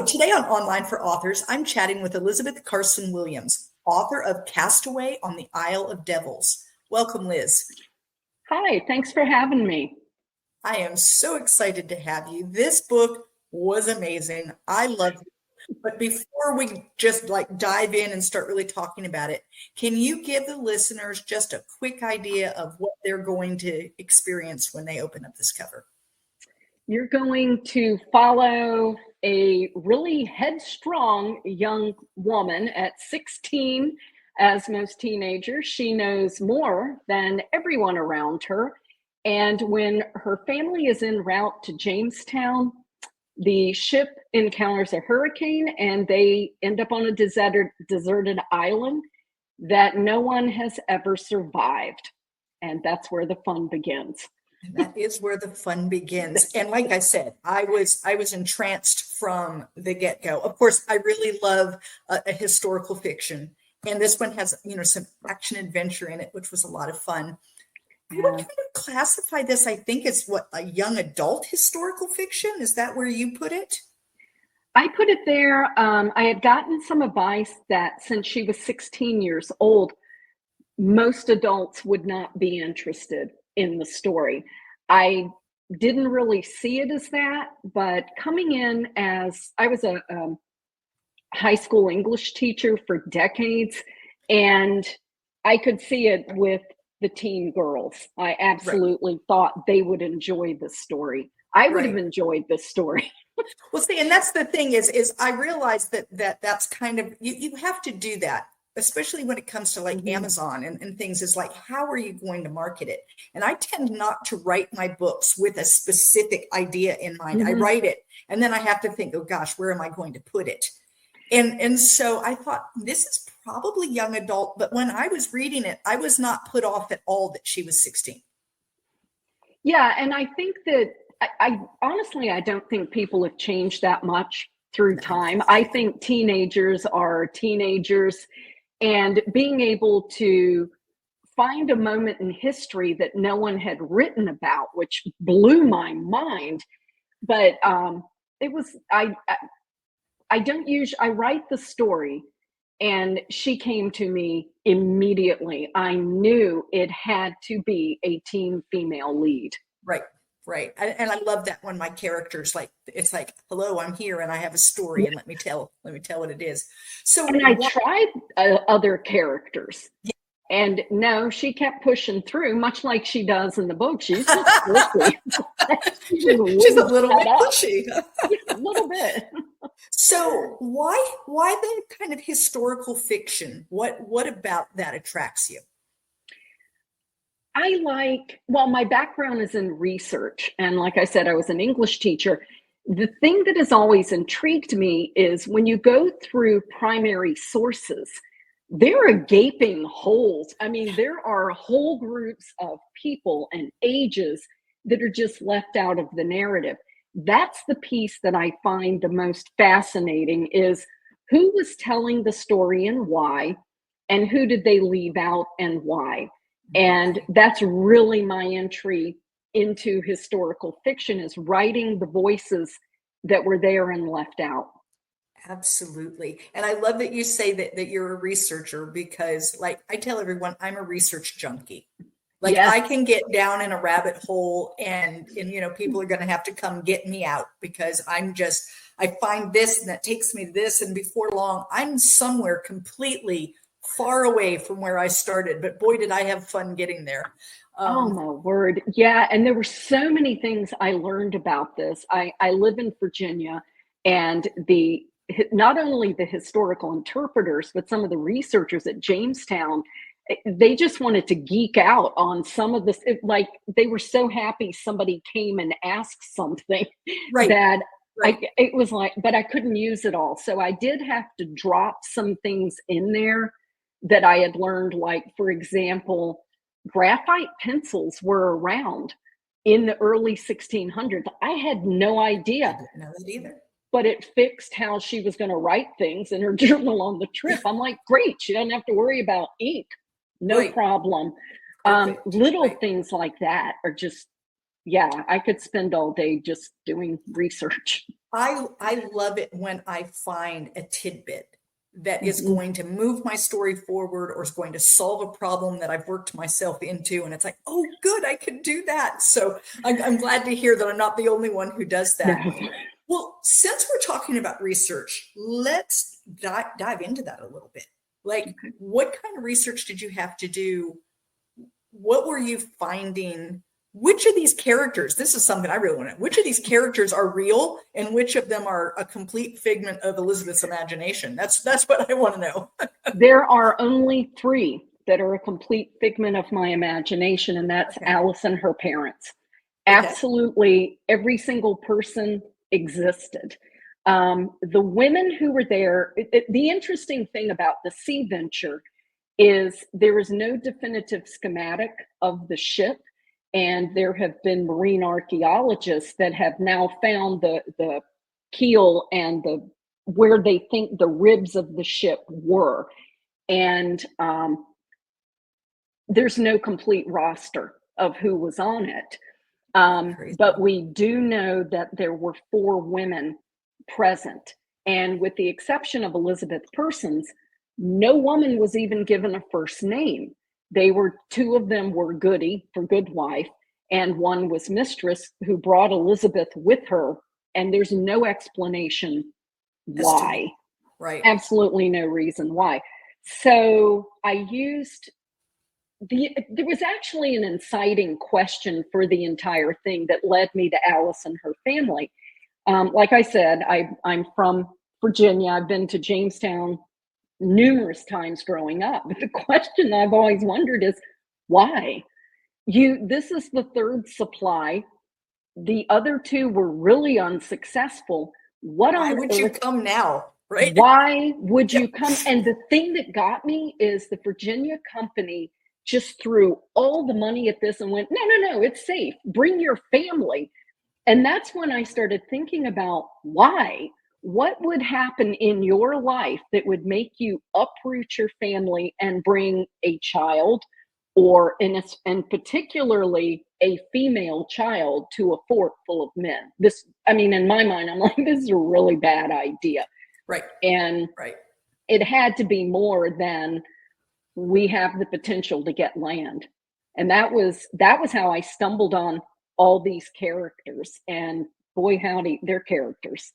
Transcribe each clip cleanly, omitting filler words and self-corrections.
So today on Online for Authors, I'm chatting with Elisabeth Carson-Williams, author of Castaway on the Isle of Devils. Welcome, Liz. Hi, thanks for having me. I am so excited to have you. This book was amazing. I loved it. But before we just dive in and start really talking about it, can you give the listeners just a quick idea of what they're going to experience when they open up this cover? You're going to follow a really headstrong young woman at 16. As most teenagers, she knows more than everyone around her. And when her family is en route to Jamestown, the ship encounters a hurricane and they end up on a deserted island that no one has ever survived. And that's where the fun begins. And that is where the fun begins. And like I said, I was entranced from the get-go. Of course, I really love a historical fiction. And this one has, some action adventure in it, which was a lot of fun. I would kind of classify this, I think, as a young adult historical fiction. Is that where you put it? I put it there. I had gotten some advice that since she was 16 years old, most adults would not be interested in the story. I didn't really see it as that, but coming in as I was a high school English teacher for decades, and I could see it with the teen girls. I absolutely thought they would enjoy the story. I would have enjoyed this story. Well, see, and that's the thing is I realized that's kind of, you have to do that, especially when it comes to Amazon and things. Is how are you going to market it? And I tend not to write my books with a specific idea in mind. I write it and then I have to think, oh gosh, where am I going to put it? And so I thought this is probably young adult, but when I was reading it, I was not put off at all that she was 16. Yeah, and I think that I honestly, I don't think people have changed that much through time. I think teenagers are teenagers, and being able to find a moment in history that no one had written about, which blew my mind. But it was, I write the story, and she came to me immediately. I knew it had to be a teen female lead. Right. And I love that when my characters it's hello, I'm here and I have a story and let me tell what it is. So and I tried other characters. Yeah. And no, she kept pushing through, much like she does in the book. She's just pushy. She's a little bit pushy. A little bit. So why the kind of historical fiction? What about that attracts you? My background is in research. And like I said, I was an English teacher. The thing that has always intrigued me is when you go through primary sources, there are gaping holes. I mean, there are whole groups of people and ages that are just left out of the narrative. That's the piece that I find the most fascinating, is who was telling the story and why, and who did they leave out and why. And that's really my entry into historical fiction, is writing the voices that were there and left out. Absolutely. And I love that you say that you're a researcher, because I tell everyone, I'm a research junkie. I can get down in a rabbit hole and people are going to have to come get me out, because I find this and that takes me to this. And before long, I'm somewhere completely far away from where I started, but boy, did I have fun getting there. Oh my word. Yeah. And there were so many things I learned about this. I live in Virginia, and not only the historical interpreters, but some of the researchers at Jamestown, they just wanted to geek out on some of this. They were so happy somebody came and asked something that it was but I couldn't use it all. So I did have to drop some things in there that I had learned, for example, graphite pencils were around in the early 1600s. I had no idea. I didn't know that either. But it fixed how she was going to write things in her journal on the trip. I'm like, great, she doesn't have to worry about ink. No problem. Little things like that are just, I could spend all day just doing research. I love it when I find a tidbit that is Mhm. going to move my story forward or is going to solve a problem that I've worked myself into. And it's like, oh, good, I can do that. So I'm glad to hear that I'm not the only one who does No. that. Well, since we're talking about research, let's dive into that a little bit. Like, what kind of research did you have to do? What were you finding? Which of these characters, this is something I really want to know, which of these characters are real and which of them are a complete figment of Elisabeth's imagination? That's what I want to know. There are only three that are a complete figment of my imagination, and that's Okay. Alice and her parents. Okay. Absolutely every single person existed. The women who were there, the interesting thing about the sea venture is there is no definitive schematic of the ship. And there have been marine archaeologists that have now found the keel and the where they think the ribs of the ship were. And there's no complete roster of who was on it. But we do know that there were 4 women present. And with the exception of Elisabeth Persons, no woman was even given a first name. They were 2 of them were Goody for good wife, and one was mistress who brought Elisabeth with her. And there's no explanation why. Right. Absolutely no reason why. So I used there was actually an inciting question for the entire thing that led me to Alice and her family. Like I said, I'm from Virginia. I've been to Jamestown numerous times growing up. But the question I've always wondered is why? This is the 3rd supply. The other 2 were really unsuccessful. What Why on would you earth? come now? Right. Why would you come? And the thing that got me is the Virginia company just threw all the money at this and went, no, it's safe. Bring your family. And that's when I started thinking about why. What would happen in your life that would make you uproot your family and bring a child, or and particularly a female child, to a fort full of men? This, I mean, in my mind, I'm like, this is a really bad idea. Right. And right. It had to be more than we have the potential to get land. And that was how I stumbled on all these characters. And boy, howdy, they're characters.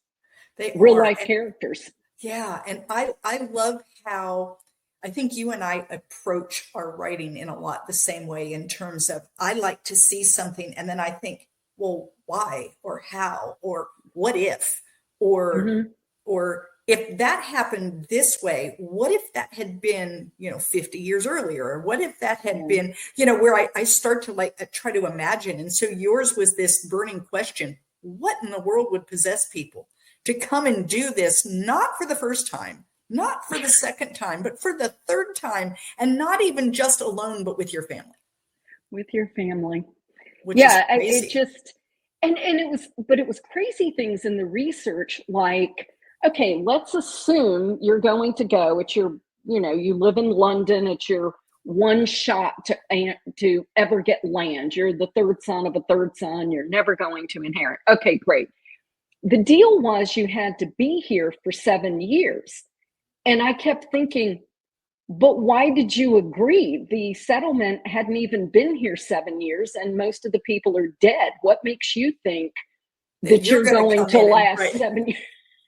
They Real are. life characters. Yeah. And I love how I think you and I approach our writing in a lot the same way, in terms of I like to see something and then I think, well, why or how or what if Mm-hmm. or if that happened this way, what if that had been, 50 years earlier? Or what if that had been, where I start to try to imagine. And so yours was this burning question: what in the world would possess people to come and do this, not for the first time, not for the second time, but for the 3rd time, and not even just alone, but with your family? With your family. Which Yeah, is crazy. it just, and it was crazy things in the research, like, okay, let's assume you're going to go, it's your, you live in London, it's your one shot to ever get land. You're the 3rd son of a 3rd son, you're never going to inherit. Okay, great. The deal was you had to be here for 7 years. And I kept thinking, but why did you agree? The settlement hadn't even been here 7 years, and most of the people are dead. What makes you think that you're going to last 7 years?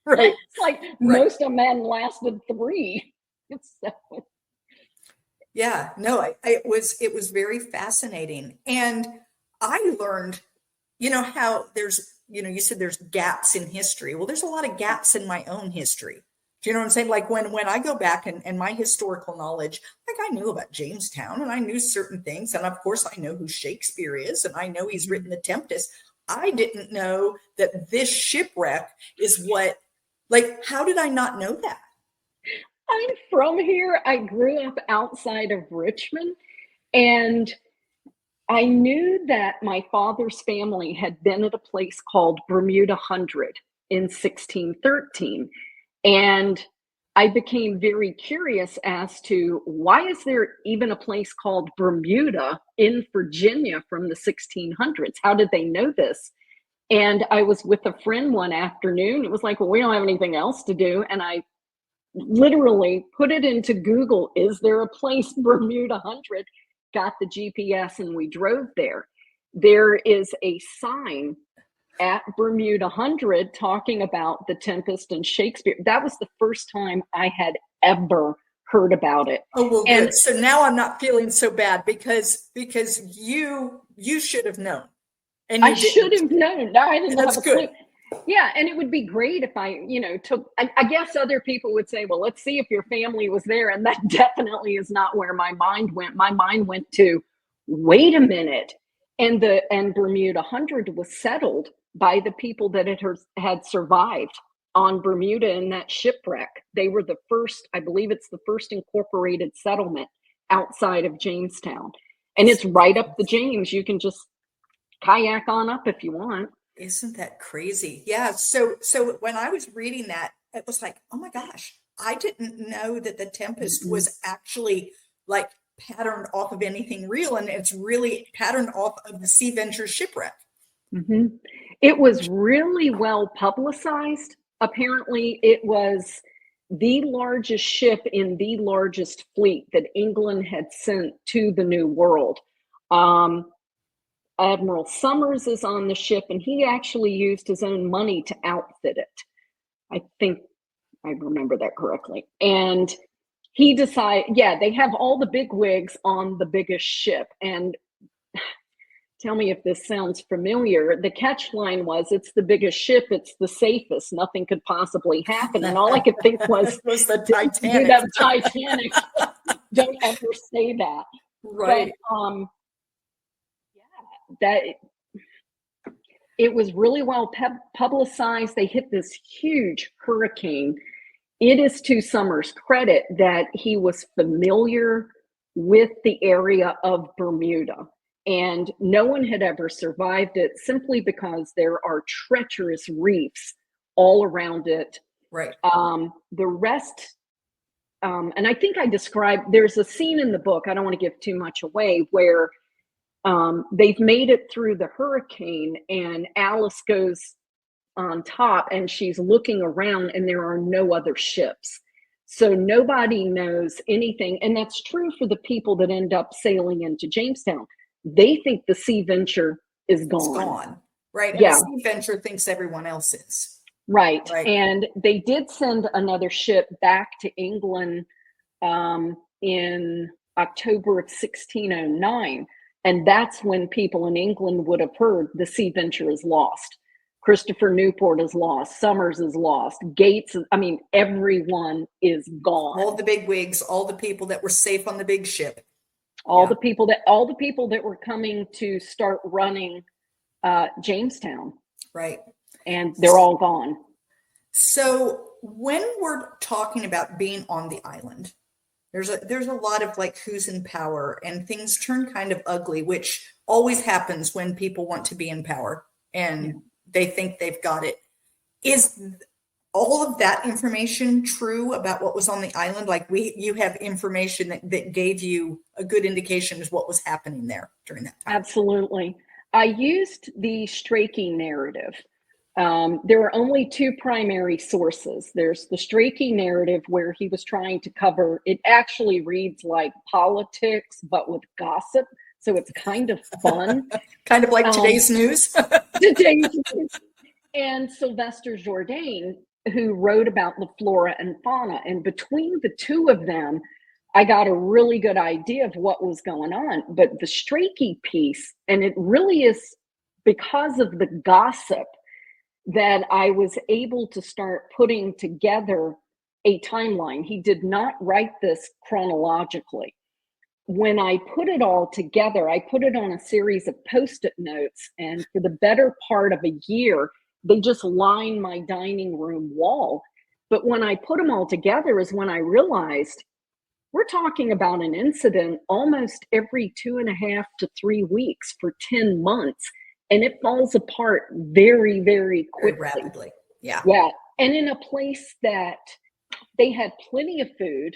Right. It's like most of men lasted 3. So. Yeah, no, it was very fascinating. And I learned, how there's, you said there's gaps in history. Well, there's a lot of gaps in my own history. Do you know what I'm saying? Like when I go back and my historical knowledge, like I knew about Jamestown and I knew certain things. And of course I know who Shakespeare is and I know he's written The Tempest. I didn't know that this shipwreck is what, how did I not know that? I'm from here. I grew up outside of Richmond, and I knew that my father's family had been at a place called Bermuda Hundred in 1613. And I became very curious as to why is there even a place called Bermuda in Virginia from the 1600s? How did they know this? And I was with a friend one afternoon. It was like, well, we don't have anything else to do. And I literally put it into Google, is there a place Bermuda 100? Got the GPS and we drove there. There is a sign at Bermuda 100 talking about the Tempest and Shakespeare. That was the first time I had ever heard about it. Oh, well, good. So now I'm not feeling so bad because you should have known. And I should have known. I didn't have a clue. Yeah, and it would be great if I, took, I guess other people would say, well, let's see if your family was there. And that definitely is not where my mind went. My mind went to, wait a minute. And Bermuda 100 was settled by the people that had survived on Bermuda in that shipwreck. They were the first, I believe it's the first incorporated settlement outside of Jamestown. And it's right up the James. You can just kayak on up if you want. Isn't that crazy? Yeah. So when I was reading that, it was like, oh my gosh, I didn't know that the Tempest was actually like patterned off of anything real. And it's really patterned off of the Sea Venture shipwreck. Mm-hmm. It was really well publicized. Apparently it was the largest ship in the largest fleet that England had sent to the New World. Admiral Summers is on the ship, and he actually used his own money to outfit it. I think I remember that correctly. And he decided, they have all the big wigs on the biggest ship. And tell me if this sounds familiar. The catch line was, it's the biggest ship, it's the safest, nothing could possibly happen. And all I could think was the Titanic. That Titanic. Don't ever say that. Right. But, that it was really well publicized. They hit this huge hurricane. It is to Summers' credit that he was familiar with the area of Bermuda, and no one had ever survived it simply because there are treacherous reefs all around it. Right. The rest, and I think I described, there's a scene in the book, I don't want to give too much away, where they've made it through the hurricane and Alice goes on top and she's looking around and there are no other ships. So nobody knows anything. And that's true for the people that end up sailing into Jamestown. They think the Sea Venture is gone. It's gone. Right. And yeah. The Sea Venture thinks everyone else is. Right. And they did send another ship back to England in October of 1609. And that's when people in England would have heard the Sea Venture is lost. Christopher Newport is lost. Summers is lost. Gates, everyone is gone. All the big wigs, all the people that were safe on the big ship. All the people that were coming to start running Jamestown. Right. And they're all gone. So when we're talking about being on the island, there's a lot of like who's in power, and things turn kind of ugly, which always happens when people want to be in power and they think they've got it. Is all of that information true about what was on the island? Like you have information that gave you a good indication of what was happening there during that time? Absolutely. I used the Strachey narrative. There are only two primary sources. There's the Strachey narrative where he was trying to cover, it actually reads like politics, but with gossip. So it's kind of fun. Kind of like today's news. Today's news. And Sylvester Jourdain, who wrote about the flora and fauna. And between the two of them, I got a really good idea of what was going on. But the Strachey piece, and it really is because of the gossip that I was able to start putting together a timeline. He did not write this chronologically. When I put it all together, I put it on a series of Post-it notes, and for the better part of a year, they just lined my dining room wall. But when I put them all together is when I realized we're talking about an incident almost every 2.5 to 3 weeks for 10 months. And it falls apart very, very quickly. Very rapidly. Yeah. Yeah. And in a place that they had plenty of food,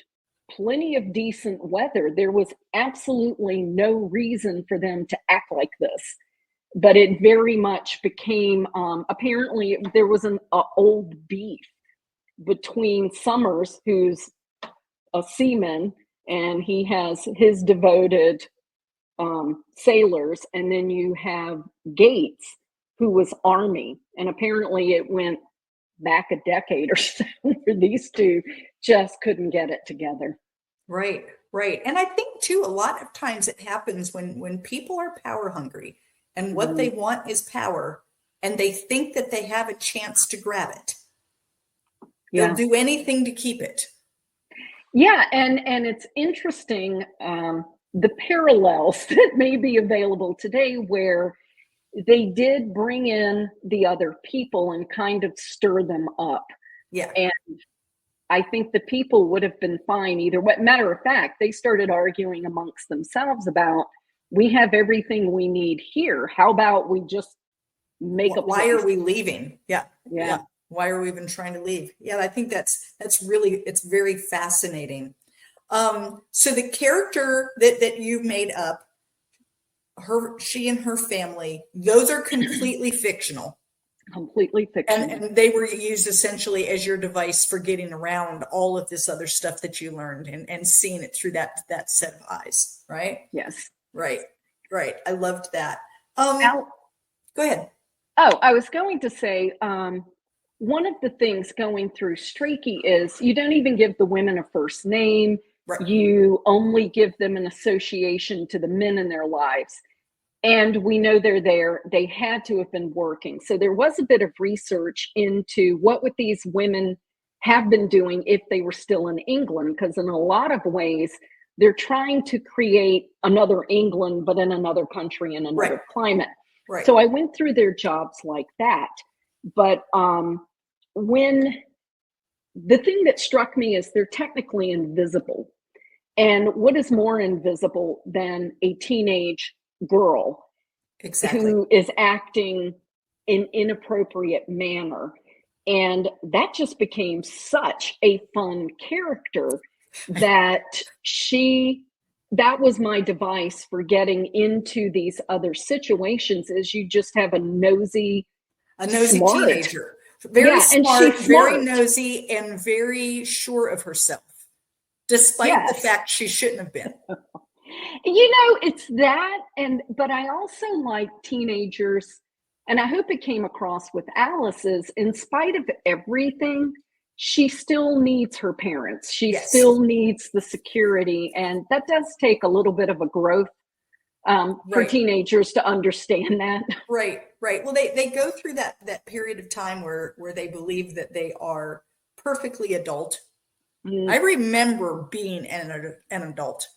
plenty of decent weather, there was absolutely no reason for them to act like this. but it very much became, apparently there was an old beef between Summers, who's a seaman, and he has his devoted sailors, and then you have Gates, who was Army, and apparently it went back a decade or so where these two just couldn't get it together. Right, right. And I think too, a lot of times it happens when people are power hungry and what they want is power, and they think that they have a chance to grab it. They'll do anything to keep it. Yeah, and it's interesting, the parallels that may be available today, where they did bring in the other people and kind of stir them up. Yeah. And I think the people would have been fine either way. Matter of fact, they started arguing amongst themselves about, we have everything we need here. How about we just make a place? Why are we leaving? Yeah. Why are we even trying to leave? Yeah, I think that's really, it's very fascinating. So the character that you made up, she and her family, those are completely fictional. Completely fictional. And they were used essentially as your device for getting around all of this other stuff that you learned and seeing it through that set of eyes, right? Yes. Right. I loved that. Go ahead. Oh, I was going to say, one of the things going through Streaky is you don't even give the women a first name. Right. You only give them an association to the men in their lives. And we know they're there. They had to have been working. So there was a bit of research into what would these women have been doing if they were still in England, because in a lot of ways, they're trying to create another England, but in another country, in another climate. Right. So I went through their jobs like that. But when the thing that struck me is they're technically invisible. And what is more invisible than a teenage girl who is acting in inappropriate manner? And that just became such a fun character that that was my device for getting into these other situations, is you just have a nosy smart teenager. Very smart, and she's very smart. nosy, and very sure of herself, despite the fact she shouldn't have been. It's that, but I also like teenagers, and I hope it came across with Alice's, in spite of everything, she still needs her parents. She still needs the security, and that does take a little bit of a growth for teenagers to understand that. Right. Well, they go through that period of time where they believe that they are perfectly adult. I remember being an adult.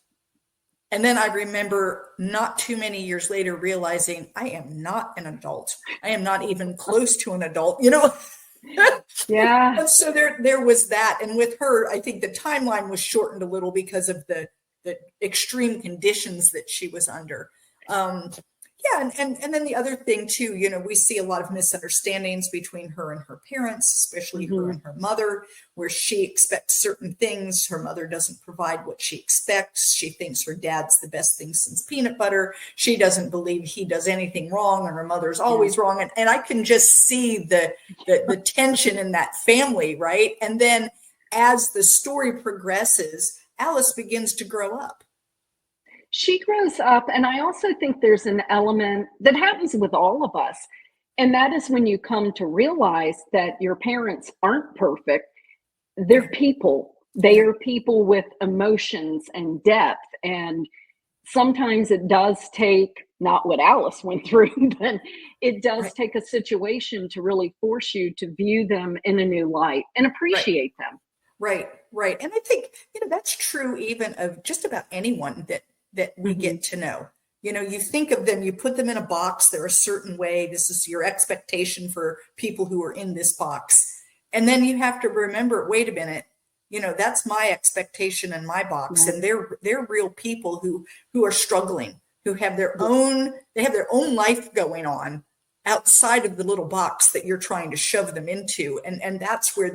And then I remember not too many years later realizing I am not an adult. I am not even close to an adult, Yeah. And so there was that. And with her, I think the timeline was shortened a little because of the extreme conditions that she was under. And then the other thing too, we see a lot of misunderstandings between her and her parents, especially her and her mother, where she expects certain things. Her mother doesn't provide what she expects. She thinks her dad's the best thing since peanut butter. She doesn't believe he does anything wrong, and her mother's always wrong. And I can just see the tension in that family, right? And then as the story progresses, Alice begins to grow up. She grows up, and I also think there's an element that happens with all of us, and that is when you come to realize that your parents aren't perfect. They're people. They are people with emotions and depth, and sometimes it does take, not what Alice went through, but it does take a situation to really force you to view them in a new light and appreciate them. Right. And I think, that's true even of just about anyone that we get to know. You think of them, you put them in a box, they're a certain way. This is your expectation for people who are in this box. And then you have to remember, wait a minute, that's my expectation in my box. And they're real people who are struggling, who have their own life going on outside of the little box that you're trying to shove them into. And that's where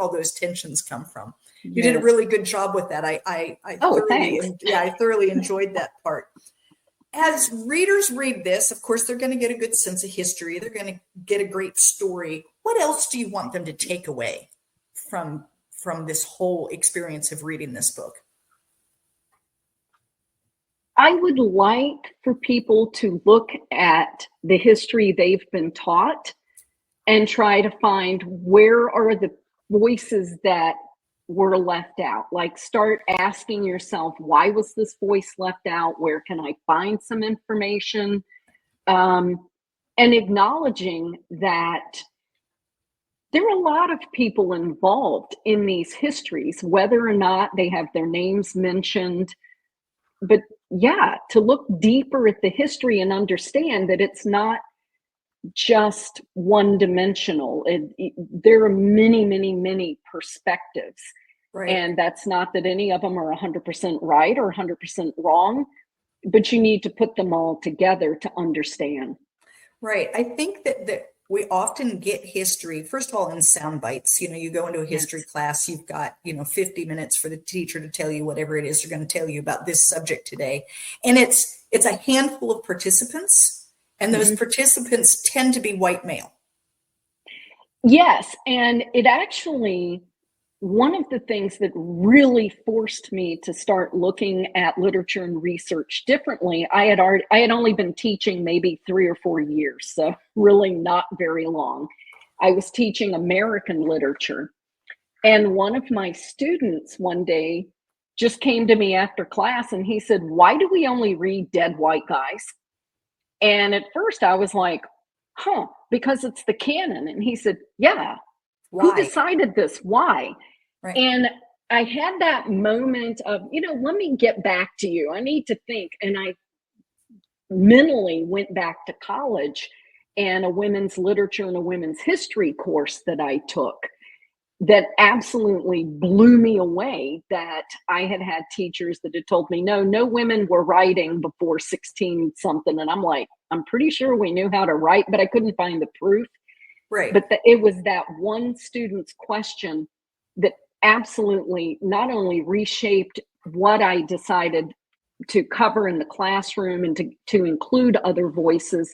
all those tensions come from. You did a really good job with that. I thoroughly enjoyed that part. as readers read this, of course, they're going to get a good sense of history. They're going to get a great story. What else do you want them to take away from this whole experience of reading this book? I would like for people to look at the history they've been taught and try to find where are the voices that were left out. Like, start asking yourself, why was this voice left out? Where can I find some information? And acknowledging that there are a lot of people involved in these histories, whether or not they have their names mentioned. But yeah, to look deeper at the history and understand that it's not just one dimensional. There are many, many, many perspectives. Right. And that's not that any of them are 100% right or 100% wrong, but you need to put them all together to understand. Right. I think that we often get history, first of all, in sound bites. You go into a history class, you've got, 50 minutes for the teacher to tell you whatever it is they're going to tell you about this subject today. And it's a handful of participants, and those participants tend to be white male. Yes. And it actually, one of the things that really forced me to start looking at literature and research differently, I had only been teaching maybe 3 or 4 years, so really not very long. I was teaching American literature, and one of my students one day just came to me after class and he said, "Why do we only read dead white guys?" And at first I was like, because it's the canon. And he said, "Yeah, Why? Who decided this? Why?" Right. And I had that moment of, let me get back to you. I need to think. And I mentally went back to college and a women's literature and a women's history course that I took that absolutely blew me away, that I had had teachers that had told me, no women were writing before 16 something. And I'm like, I'm pretty sure we knew how to write, but I couldn't find the proof. Right. But it was that one student's question that absolutely not only reshaped what I decided to cover in the classroom and to include other voices,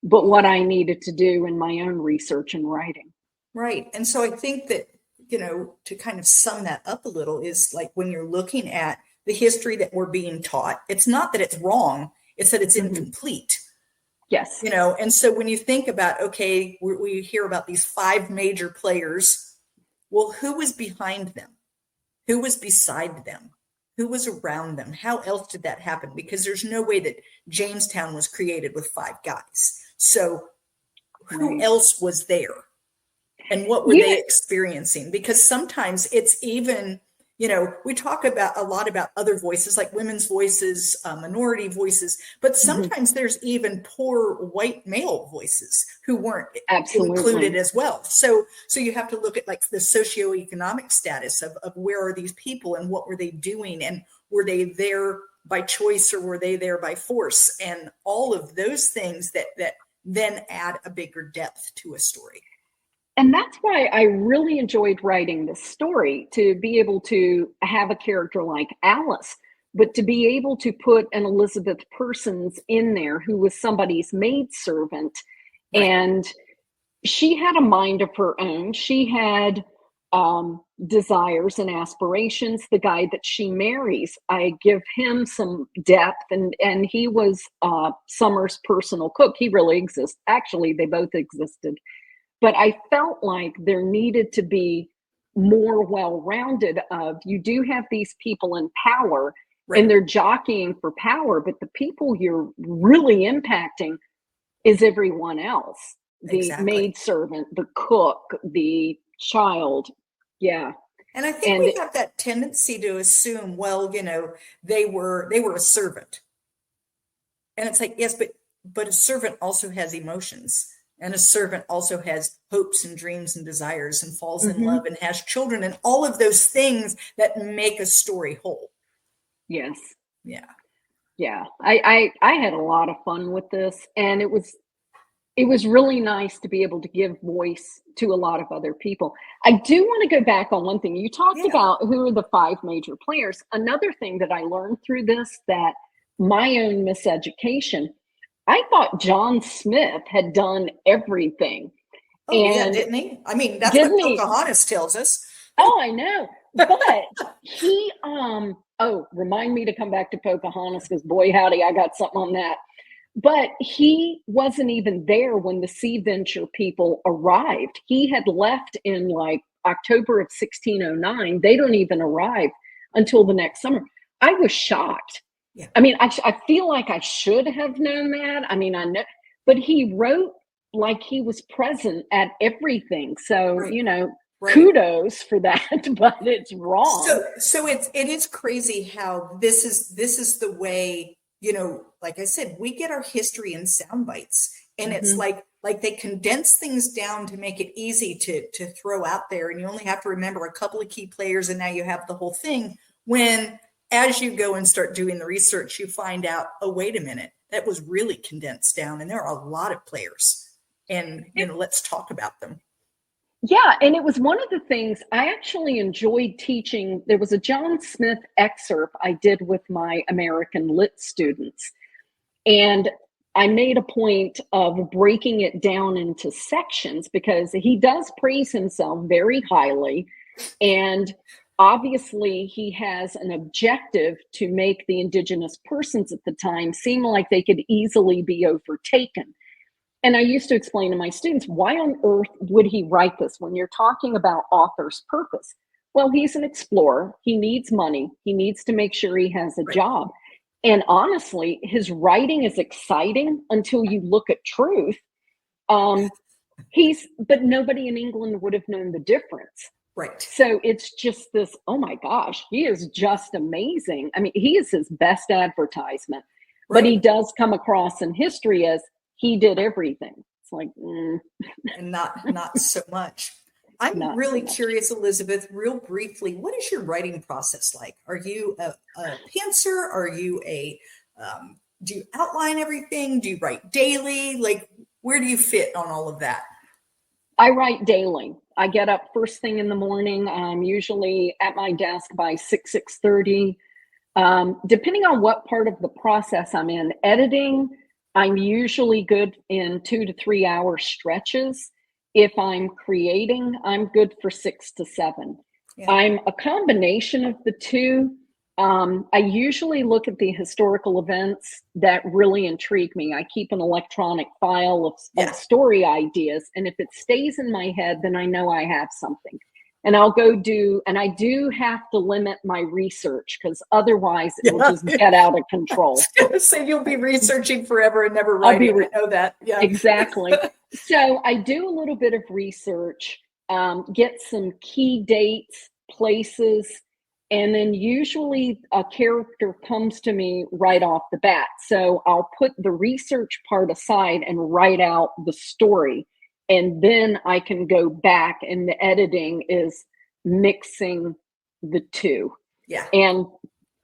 but what I needed to do in my own research and writing. Right. And so I think that, to kind of sum that up a little, is like when you're looking at the history that we're being taught, it's not that it's wrong, it's that it's incomplete. Yes. And so when you think about, okay, we hear about these 5 major players. Well, who was behind them? Who was beside them? Who was around them? How else did that happen? Because there's no way that Jamestown was created with 5 guys. So who else was there? And what were they experiencing? Because sometimes it's even, we talk a lot about other voices, like women's voices, minority voices, but sometimes there's even poor white male voices who weren't included as well. So you have to look at like the socioeconomic status of where are these people and what were they doing, and were they there by choice or were they there by force, and all of those things that then add a bigger depth to a story. And that's why I really enjoyed writing this story, to be able to have a character like Alice, but to be able to put an Elisabeth Persons in there who was somebody's maidservant. Right. And she had a mind of her own. She had desires and aspirations. The guy that she marries, I give him some depth, and he was Summer's personal cook. He really exists. Actually, they both existed. But I felt like there needed to be more well-rounded of, you do have these people in power, right, and they're jockeying for power, but the people you're really impacting is everyone else. The maidservant, the cook, the child. Yeah. And I think we have that tendency to assume, well, they were a servant. And it's like, yes, but a servant also has emotions. And a servant also has hopes and dreams and desires and falls in love and has children and all of those things that make a story whole. Yes. Yeah. Yeah. I had a lot of fun with this, and it was really nice to be able to give voice to a lot of other people. I do want to go back on one thing. You talked about who are the 5 major players. Another thing that I learned through this, that my own miseducation, I thought John Smith had done everything. Oh, yeah, didn't he? I mean, that's what Didn't he? Pocahontas tells us. Oh, I know. But he, remind me to come back to Pocahontas, because boy, howdy, I got something on that. But he wasn't even there when the Sea Venture people arrived. He had left in like October of 1609. They don't even arrive until the next summer. I was shocked. Yeah. I mean, I feel like I should have known that. I mean, I know, but he wrote like he was present at everything. So, Right. you know, Right. kudos for that, but it's wrong. So it is crazy how this is the way, you know, like I said, we get our history in sound bites, and it's like they condense things down to make it easy to throw out there, and you only have to remember a couple of key players, and now you have the whole thing. When as you go and start doing the research, you find out, oh, wait a minute, that was really condensed down, and there are a lot of players, and you know, let's talk about them. Yeah, and it was one of the things I actually enjoyed teaching. There was a John Smith excerpt I did with my American Lit students, and I made a point of breaking it down into sections because he does praise himself very highly, and obviously he has an objective to make the indigenous persons at the time seem like they could easily be overtaken. And I used to explain to my students, why on earth would he write this when you're talking about author's purpose? Well, he's an explorer. He needs money. He needs to make sure he has a job. And honestly, his writing is exciting until you look at truth. But nobody in England would have known the difference. Right. So it's just this, oh my gosh, he is just amazing. I mean, he is his best advertisement, but he does come across in history as he did everything. It's like, and not so much. I'm really curious, Elisabeth, real briefly, what is your writing process like? Are you a pantser? Are you do you outline everything? Do you write daily? Like, where do you fit on all of that? I write daily. I get up first thing in the morning. I'm usually at my desk by 6:30. Depending on what part of the process I'm in. Editing, I'm usually good in 2 to 3 hour stretches. If I'm creating, I'm good for 6 to 7. Yeah. I'm a combination of the two. I usually look at the historical events that really intrigue me. I keep an electronic file of story ideas. And if it stays in my head, then I know I have something. And I'll go and I do have to limit my research because otherwise it will just get out of control. So you'll be researching forever and never writing. I know that. Yeah, exactly. So I do a little bit of research, get some key dates, places, and then usually a character comes to me right off the bat. So I'll put the research part aside and write out the story. And then I can go back, and the editing is mixing the two. Yeah. And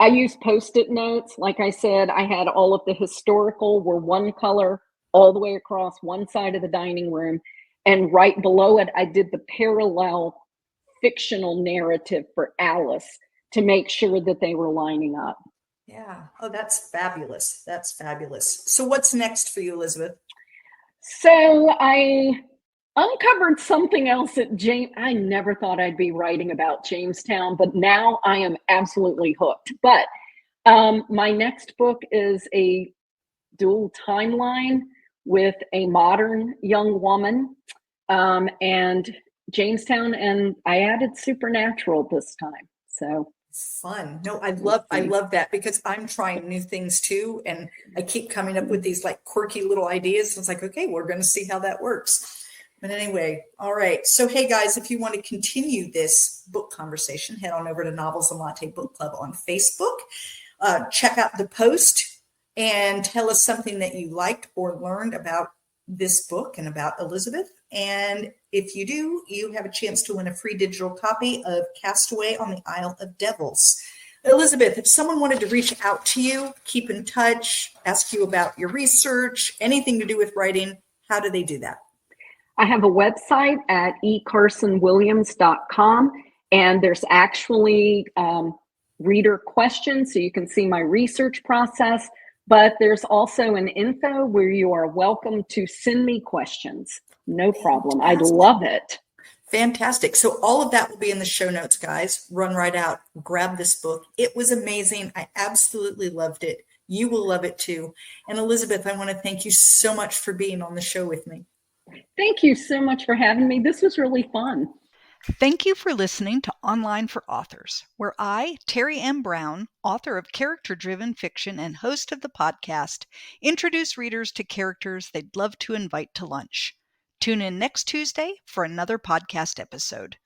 I use Post-it notes. Like I said, I had all of the historical were one color all the way across one side of the dining room. And right below it, I did the parallel fictional narrative for Alice to make sure that they were lining up. Yeah. Oh, that's fabulous. That's fabulous. So what's next for you, Elisabeth? So I uncovered something else at I never thought I'd be writing about Jamestown, but now I am absolutely hooked. But my next book is a dual timeline with a modern young woman and Jamestown, and I added supernatural this time. So fun. No, I love that because I'm trying new things too, and I keep coming up with these like quirky little ideas. It's like, okay, we're going to see how that works. But anyway, all right. So, hey guys, if you want to continue this book conversation, head on over to Novels and Latte Book Club on Facebook. Check out the post and tell us something that you liked or learned about this book and about Elisabeth. And if you do, you have a chance to win a free digital copy of Castaway on the Isle of Devils. Elisabeth, if someone wanted to reach out to you, keep in touch, ask you about your research, anything to do with writing, how do they do that? I have a website at eCarsonWilliams.com, and there's actually reader questions, so you can see my research process. But there's also an info where you are welcome to send me questions. No problem. I'd Fantastic. love it. Fantastic. So all of that will be in the show notes, guys. Run right out, grab this book. It was amazing. I absolutely loved it. You will love it too. And Elisabeth, I want to thank you so much for being on the show with me. Thank you so much for having me. This was really fun. Thank you for listening to Online for Authors, where I, Terry M. Brown, author of character-driven fiction and host of the podcast, introduce readers to characters they'd love to invite to lunch. Tune in next Tuesday for another podcast episode.